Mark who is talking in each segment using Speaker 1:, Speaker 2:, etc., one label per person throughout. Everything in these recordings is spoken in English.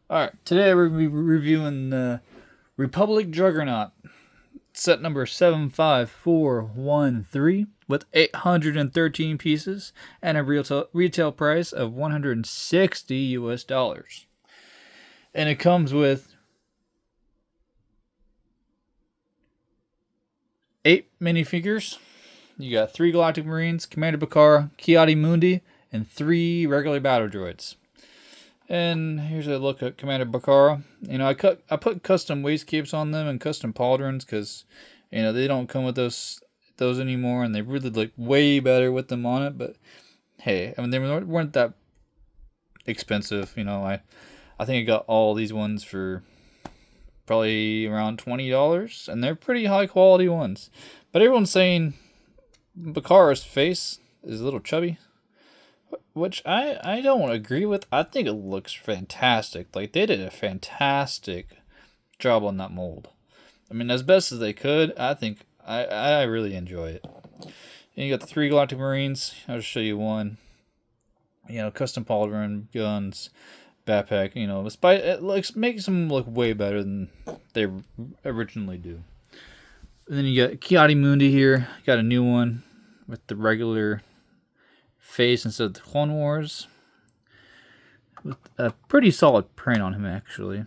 Speaker 1: Alright, today we're going to be reviewing the Republic Juggernaut, set number 75413, with 813 pieces and a retail price of 160 US dollars. And it comes with 8 minifigures. You got 3 Galactic Marines, Commander Bakara, Ki-Adi-Mundi, and 3 regular battle droids. And here's a look at Commander Bakara. You know, I put custom wastegapes on them and custom pauldrons because, you know, they don't come with those anymore, and they really look way better with them on it. But hey, I mean, they weren't that expensive. You know, I think I got all these ones for probably around $20, and they're pretty high quality ones. But everyone's saying Bakara's face is a little chubby, which I don't agree with. I think it looks fantastic. Like, they did a fantastic job on that mold. I mean, as best as they could. I think I really enjoy it. And you got the 3 Galactic Marines. I'll just show you one. You know, custom pauldron, guns, backpack. You know, despite it makes them look way better than they originally do. And then you got Ki-Adi-Mundi here. Got a new one with the regular face instead of the Clone Wars, with a pretty solid print on him, actually.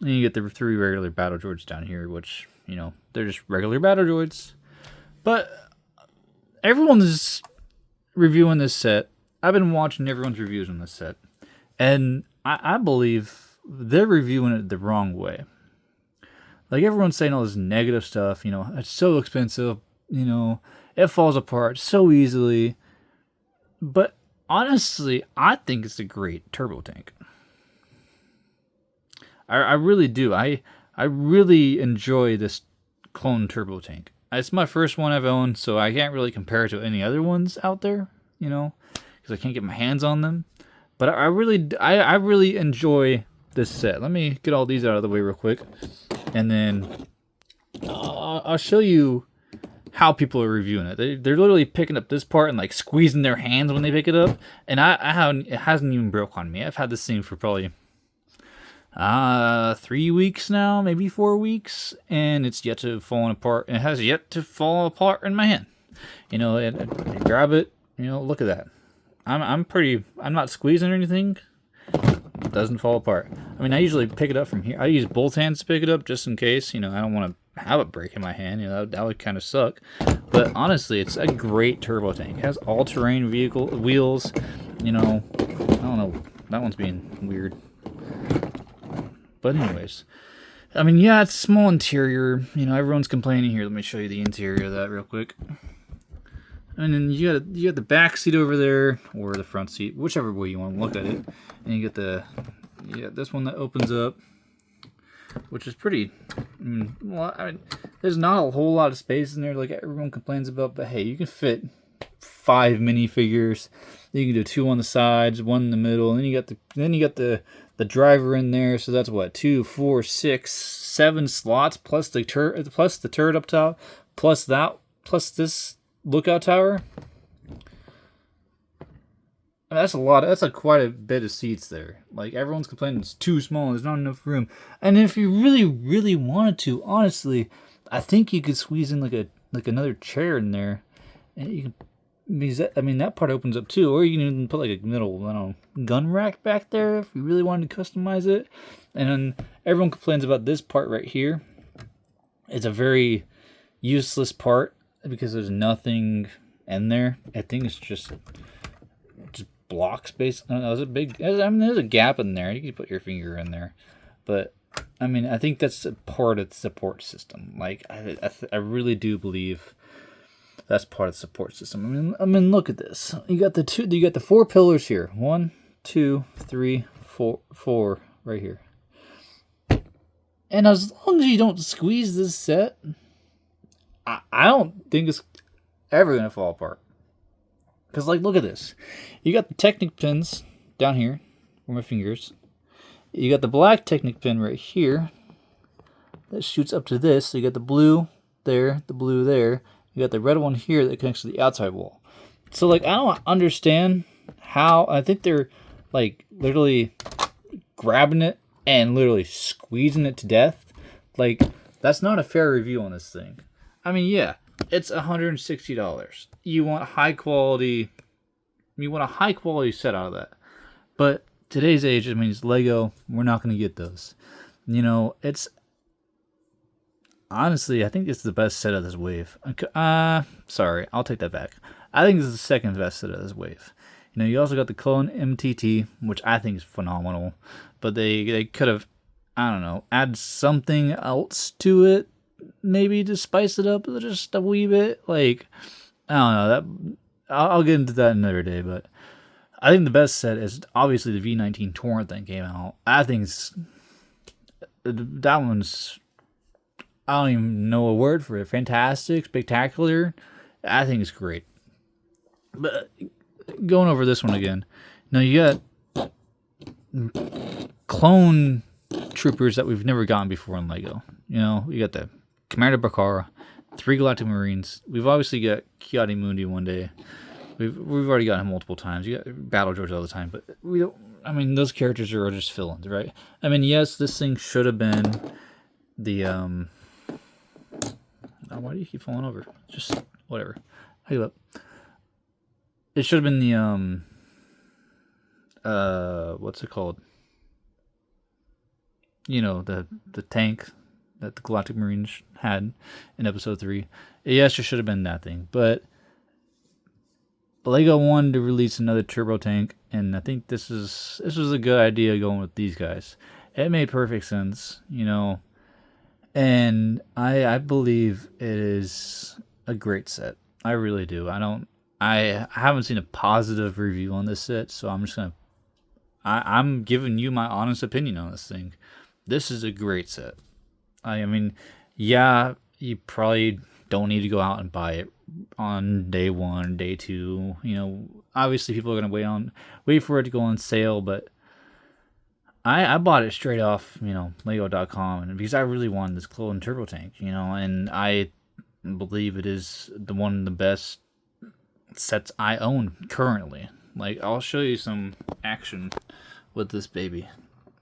Speaker 1: And you get the 3 regular battle droids down here, which, you know, they're just regular battle droids. But everyone's reviewing this set. I've been watching everyone's reviews on this set, and I believe they're reviewing it the wrong way. Like, everyone's saying all this negative stuff, you know, it's so expensive, you know, it falls apart so easily. But honestly, I think it's a great turbo tank. I really do. I really enjoy this clone turbo tank. It's my first one I've owned, so I can't really compare it to any other ones out there, you know, because I can't get my hands on them. But I really enjoy this set. Let me get all these out of the way real quick, and then I'll show you how people are reviewing it. They're literally picking up this part and like squeezing their hands when they pick it up, and it hasn't even broke on me. I've had this thing for probably 3 weeks now, maybe 4 weeks, and it's yet to fall apart. And it has yet to fall apart in my hand. You know, and grab it. You know, look at that. I'm not squeezing or anything. It doesn't fall apart. I mean, I usually pick it up from here. I use both hands to pick it up just in case. You know, I don't want to have it break in my hand. You know, that would kind of suck. But honestly, it's a great turbo tank. It has all-terrain wheels. You know, I don't know. That one's being weird. But anyways, I mean, yeah, it's a small interior. You know, everyone's complaining here. Let me show you the interior of that real quick. And then you got the back seat over there, or the front seat, whichever way you want to look at it. And you get this one that opens up, which is pretty. Well, I mean, there's not a whole lot of space in there like everyone complains about, but hey, you can fit 5 minifigures. You can do 2 on the sides, 1 in the middle, and then you got the driver in there. So that's what, 2, 4, 6, 7 slots plus the turret up top, plus this lookout tower. I mean, that's a lot. That's quite a bit of seats there. Like, everyone's complaining it's too small. There's not enough room. And if you really, really wanted to, honestly, I think you could squeeze in like another chair in there, and you can. I mean, that part opens up too. Or you can even put like a little, I don't know, gun rack back there if you really wanted to customize it. And then everyone complains about this part right here. It's a very useless part because there's nothing in there. I think it's just block space. I don't know, there's a big. I mean, there's a gap in there. You can put your finger in there, but I mean, I think that's a part of the support system. Like, I really do believe that's part of the support system. I mean, look at this. You got the 4 pillars here. 1, 2, 3, 4 right here. And as long as you don't squeeze this set, I don't think it's ever gonna fall apart. Because, like, look at this. You got the Technic pins down here, where my fingers. You got the black Technic pin right here that shoots up to this. So you got the blue there, the blue there. You got the red one here that connects to the outside wall. So, like, I don't understand how. I think they're, like, literally grabbing it and literally squeezing it to death. Like, that's not a fair review on this thing. I mean, yeah, it's $160. You want high quality. You want a high quality set out of that. But today's age, I mean, it's Lego. We're not going to get those. It's honestly, I think it's the best set of this wave. Sorry, I'll take that back. I think this is the second best set of this wave. You also got the Clone MTT, which I think is phenomenal, but they could have, I don't know, add something else to it, maybe to spice it up just a wee bit. Like, I don't know, that I'll get into that another day, but I think the best set is obviously the V19 Torrent that came out. I think that one's, I don't even know a word for it. Fantastic, spectacular. I think it's great. But going over this one again. Now you got clone troopers that we've never gotten before in Lego. You got the Commander Bakara, 3 Galactic Marines. We've obviously got Ki-Adi-Mundi one day. We've already got him multiple times. You got Battle Droids all the time, but we don't. I mean, those characters are just fill-ins, right? I mean, yes, this thing should have been the oh, why do you keep falling over? Just whatever. Hey, look. It should have been the what's it called? The tank that the Galactic Marines had in episode 3. Yes, it should have been that thing, but Lego wanted to release another turbo tank, and I think this was a good idea going with these guys. It made perfect sense, and I believe it is a great set. I really do. I haven't seen a positive review on this set, so I'm giving you my honest opinion on this thing. This is a great set. I mean, yeah, you probably don't need to go out and buy it on day 1, day 2. Obviously people are gonna wait for it to go on sale, but I bought it straight off, Lego.com, and because I really wanted this Clone Turbo Tank, and I believe it is one of the best sets I own currently. Like, I'll show you some action with this baby.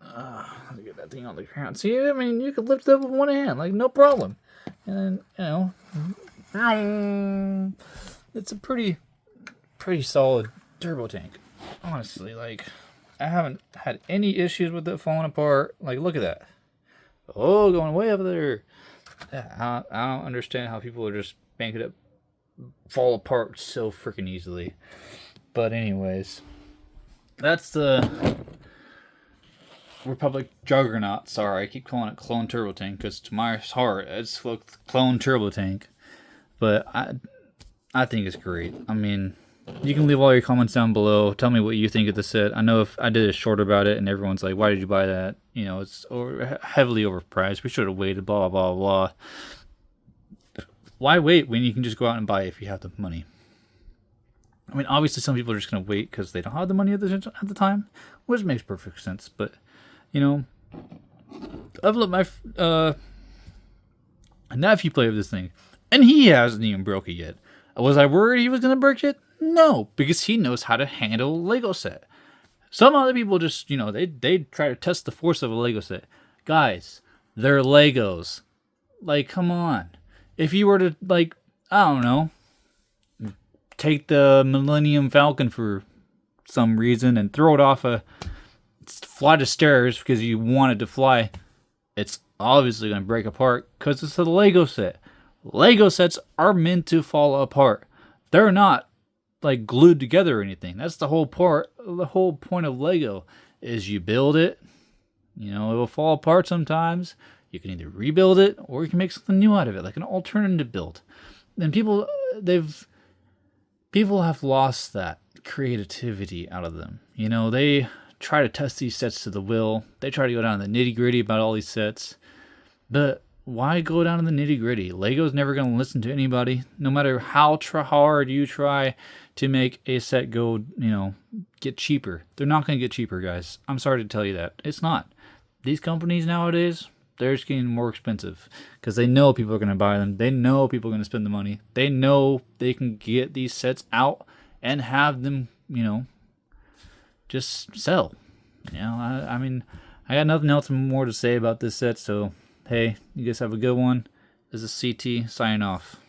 Speaker 1: Let me get that thing on the ground. See, I mean, you can lift it up with one hand, like, no problem. And then, it's a pretty solid turbo tank. Honestly, like, I haven't had any issues with it falling apart. Like, look at that. Oh, going way up there. Yeah, I don't understand how people are just banking it fall apart so freaking easily. But anyways, that's the Republic Juggernaut. Sorry, I keep calling it Clone Turbo Tank because to my heart it's Clone Turbo Tank. But I think it's great. I mean, you can leave all your comments down below. Tell me what you think of the set. I know if I did a short about it and everyone's like, why did you buy that? It's heavily overpriced. We should have waited, blah, blah, blah, blah. Why wait when you can just go out and buy it if you have the money? I mean, obviously some people are just going to wait because they don't have the money at the time, which makes perfect sense. But, I've let my nephew play with this thing, and he hasn't even broke it yet. Was I worried he was going to break it? No, because he knows how to handle a Lego set. Some other people just, they try to test the force of a Lego set. Guys, they're Legos. Like, come on. If you were to, like, I don't know, take the Millennium Falcon for some reason and throw it off a flight of stairs because you want it to fly, it's obviously going to break apart because it's a Lego set. Lego sets are meant to fall apart. They're not like glued together or anything. That's the whole point of Lego is you build it, it will fall apart sometimes. You can either rebuild it or you can make something new out of it, like an alternative build. And people have lost that creativity out of them. They try to test these sets to the will. They try to go down to the nitty-gritty about all these sets. But why go down to the nitty-gritty? Lego's never going to listen to anybody. No matter how hard you try to make a set go, get cheaper. They're not going to get cheaper, guys. I'm sorry to tell you that. It's not. These companies nowadays, they're just getting more expensive because they know people are going to buy them. They know people are going to spend the money. They know they can get these sets out and have them, just sell. I mean, I got nothing else more to say about this set, so hey, you guys have a good one. This is CT signing off.